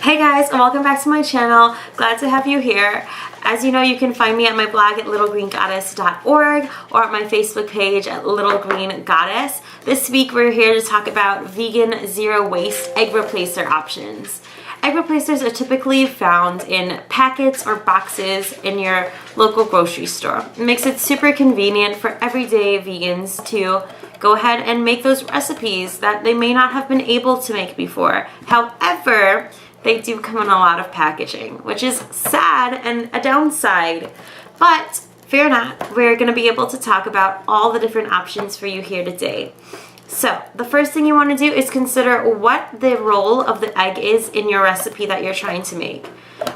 Hey guys, and welcome back to my channel. Glad to have you here. As you know, you can find me at my blog at littlegreengoddess.org or at my Facebook page at Little Green Goddess. This week we're here to talk about vegan zero waste egg replacer options. Egg replacers are typically found in packets or boxes in your local grocery store. It makes it super convenient for everyday vegans to go ahead and make those recipes that they may not have been able to make before. However, they do come in a lot of packaging, which is sad and a downside. But fear not, we're going to be able to talk about all the different options for you here today. So the first thing you want to do is consider what the role of the egg is in your recipe that you're trying to make.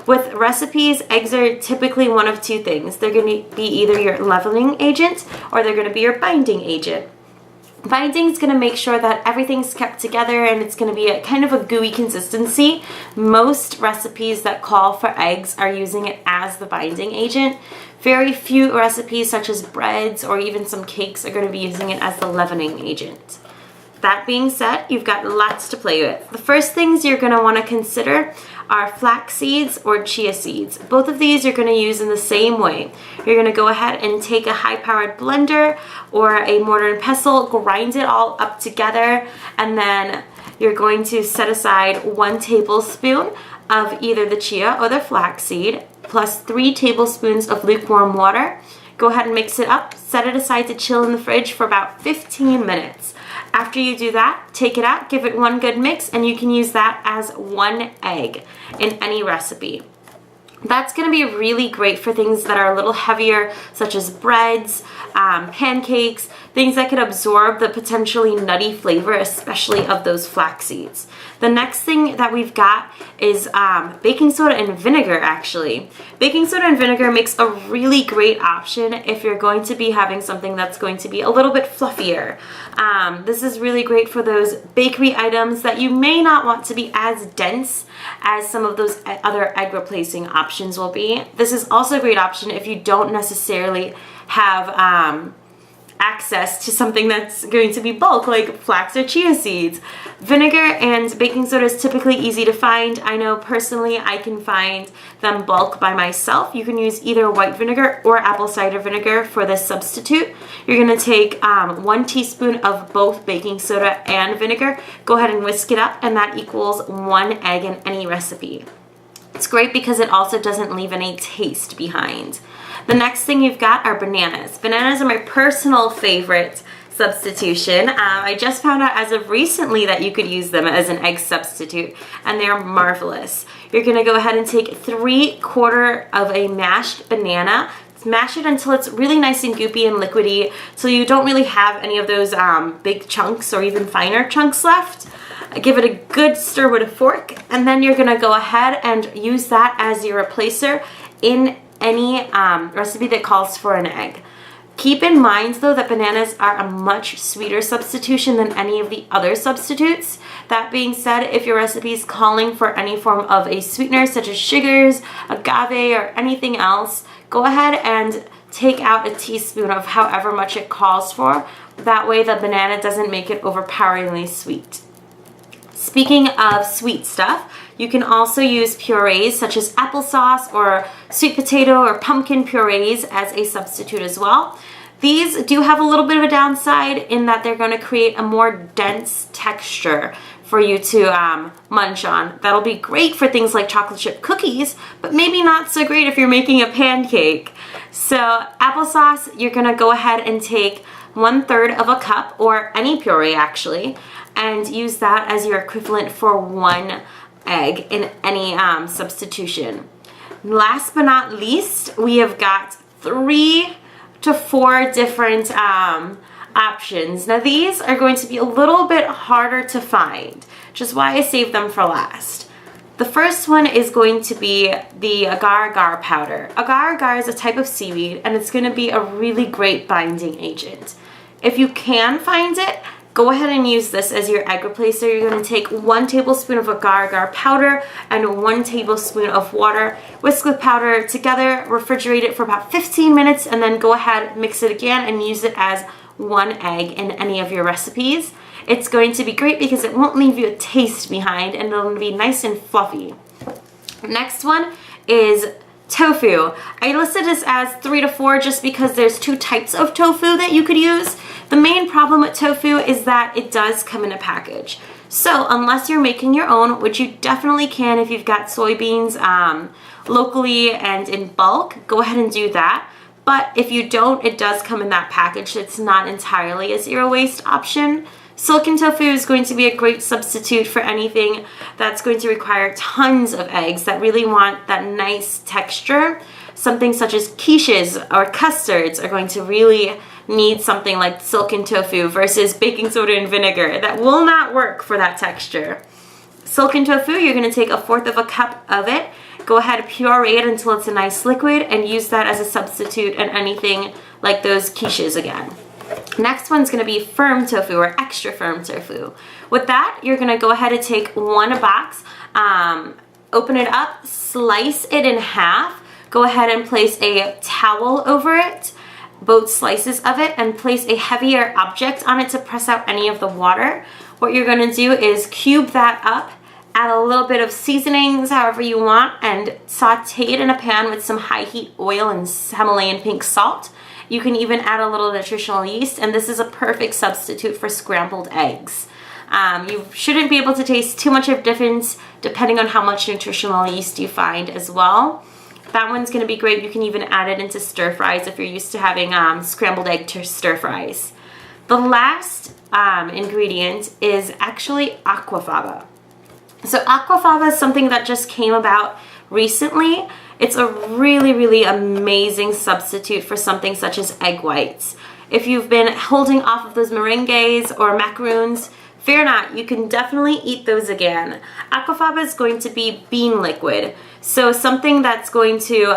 With recipes, eggs are typically one of two things. They're going to be either your leavening agent or they're going to be your binding agent. Binding is going to make sure that everything's kept together and it's going to be a kind of a gooey consistency. Most recipes that call for eggs are using it as the binding agent. Very few recipes such as breads or even some cakes are going to be using it as the leavening agent. That being said, you've got lots to play with. The first things you're going to want to consider are flax seeds or chia seeds. Both of these you're going to use in the same way. You're going to go ahead and take a high-powered blender or a mortar and pestle, grind it all up together, and then you're going to set aside 1 tablespoon of either the chia or the flax seed, plus 3 tablespoons of lukewarm water. Go ahead and mix it up, set it aside to chill in the fridge for about 15 minutes. After you do that, take it out, give it one good mix, and you can use that as 1 egg in any recipe. That's going to be really great for things that are a little heavier, such as breads, pancakes, things that could absorb the potentially nutty flavor, especially of those flax seeds. The next thing that we've got is baking soda and vinegar, actually. Baking soda and vinegar makes a really great option if you're going to be having something that's going to be a little bit fluffier. This is really great for those bakery items that you may not want to be as dense as some of those other egg replacing options will be. This is also a great option if you don't necessarily have access to something that's going to be bulk, like flax or chia seeds. Vinegar and baking soda is typically easy to find. I know personally I can find them bulk by myself. You can use either white vinegar or apple cider vinegar for this substitute. You're going to take 1 teaspoon of both baking soda and vinegar. Go ahead and whisk it up, and that equals 1 egg in any recipe. It's great because it also doesn't leave any taste behind. The next thing you've got are bananas. Bananas are my personal favorite substitution. I just found out as of recently that you could use them as an egg substitute, and they're marvelous. You're going to go ahead and take 3/4 of a mashed banana. Mash it until it's really nice and goopy and liquidy, so you don't really have any of those big chunks or even finer chunks left. Give it a good stir with a fork, and then you're going to go ahead and use that as your replacer in any recipe that calls for an egg. Keep in mind though that bananas are a much sweeter substitution than any of the other substitutes. That being said, if your recipe is calling for any form of a sweetener such as sugars, agave, or anything else, go ahead and take out a teaspoon of however much it calls for. That way the banana doesn't make it overpoweringly sweet. Speaking of sweet stuff, you can also use purees such as applesauce or sweet potato or pumpkin purees as a substitute as well. These do have a little bit of a downside in that they're going to create a more dense texture for you to munch on. That'll be great for things like chocolate chip cookies, but maybe not so great if you're making a pancake. So applesauce, you're going to go ahead and take 1/3 of a cup, or any puree actually, and use that as your equivalent for 1 egg in any substitution. Last but not least, we have got 3 to 4 different options. Now these are going to be a little bit harder to find, which is why I saved them for last. The first one is going to be the agar-agar powder. Agar-agar is a type of seaweed, and it's going to be a really great binding agent. If you can find it, go ahead and use this as your egg replacer. You're going to take 1 tablespoon of agar-agar powder and 1 tablespoon of water. Whisk the powder together, refrigerate it for about 15 minutes, and then go ahead, mix it again, and use it as 1 egg in any of your recipes. It's going to be great because it won't leave you a taste behind, and it'll be nice and fluffy. Next one is tofu. I listed this as 3 to 4 just because there's 2 types of tofu that you could use. The main problem with tofu is that it does come in a package. So unless you're making your own, which you definitely can if you've got soybeans locally and in bulk, go ahead and do that. But if you don't, it does come in that package. It's not entirely a zero waste option. Silken tofu is going to be a great substitute for anything that's going to require tons of eggs that really want that nice texture. Something such as quiches or custards are going to really need something like silken tofu versus baking soda and vinegar. That will not work for that texture. Silken tofu, you're going to take 1/4 cup of it. Go ahead and puree it until it's a nice liquid and use that as a substitute in anything like those quiches again. Next one's going to be firm tofu or extra firm tofu. With that, you're going to go ahead and take 1 box, open it up, slice it in half, go ahead and place a towel over it, both slices of it, and place a heavier object on it to press out any of the water. What you're going to do is cube that up, add a little bit of seasonings however you want, and saute it in a pan with some high heat oil and Himalayan pink salt. You can even add a little nutritional yeast, and this is a perfect substitute for scrambled eggs. You shouldn't be able to taste too much of difference depending on how much nutritional yeast you find as well. That one's going to be great. You can even add it into stir fries if you're used to having scrambled egg stir fries. The last ingredient is actually aquafaba. So aquafaba is something that just came about recently. It's a really, really amazing substitute for something such as egg whites. If you've been holding off of those merengues or macaroons, fear not, you can definitely eat those again. Aquafaba is going to be bean liquid. So something that's going to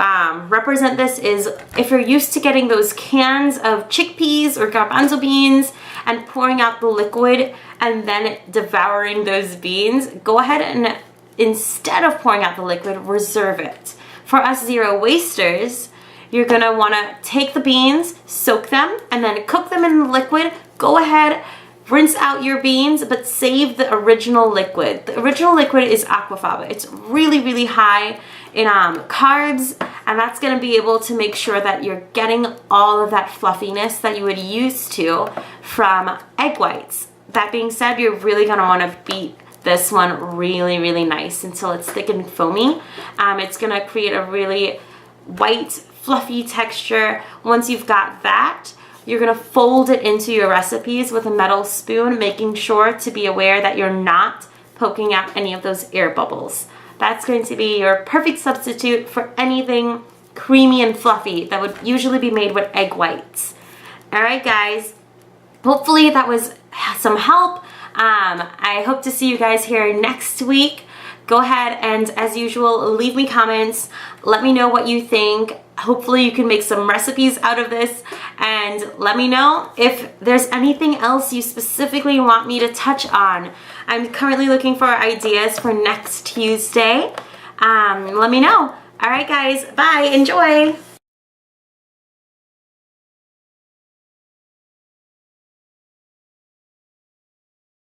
represent this is if you're used to getting those cans of chickpeas or garbanzo beans and pouring out the liquid and then devouring those beans, go ahead and instead of pouring out the liquid, reserve it. For us zero wasters, you're going to want to take the beans, soak them, and then cook them in the liquid. Go ahead, rinse out your beans, but save the original liquid. The original liquid is aquafaba. It's really, really high in carbs, and that's going to be able to make sure that you're getting all of that fluffiness that you would used to from egg whites. That being said, you're really going to want to beat this one really, really nice until it's thick and foamy. It's going to create a really white, fluffy texture. Once you've got that, you're going to fold it into your recipes with a metal spoon, making sure to be aware that you're not poking out any of those air bubbles. That's going to be your perfect substitute for anything creamy and fluffy that would usually be made with egg whites. Alright guys, hopefully that was some help. I hope to see you guys here next week. Go ahead and, as usual, leave me comments. Let me know what you think. Hopefully you can make some recipes out of this, and let me know if there's anything else you specifically want me to touch on. I'm currently looking for ideas for next Tuesday. Let me know. Alright guys, bye, enjoy!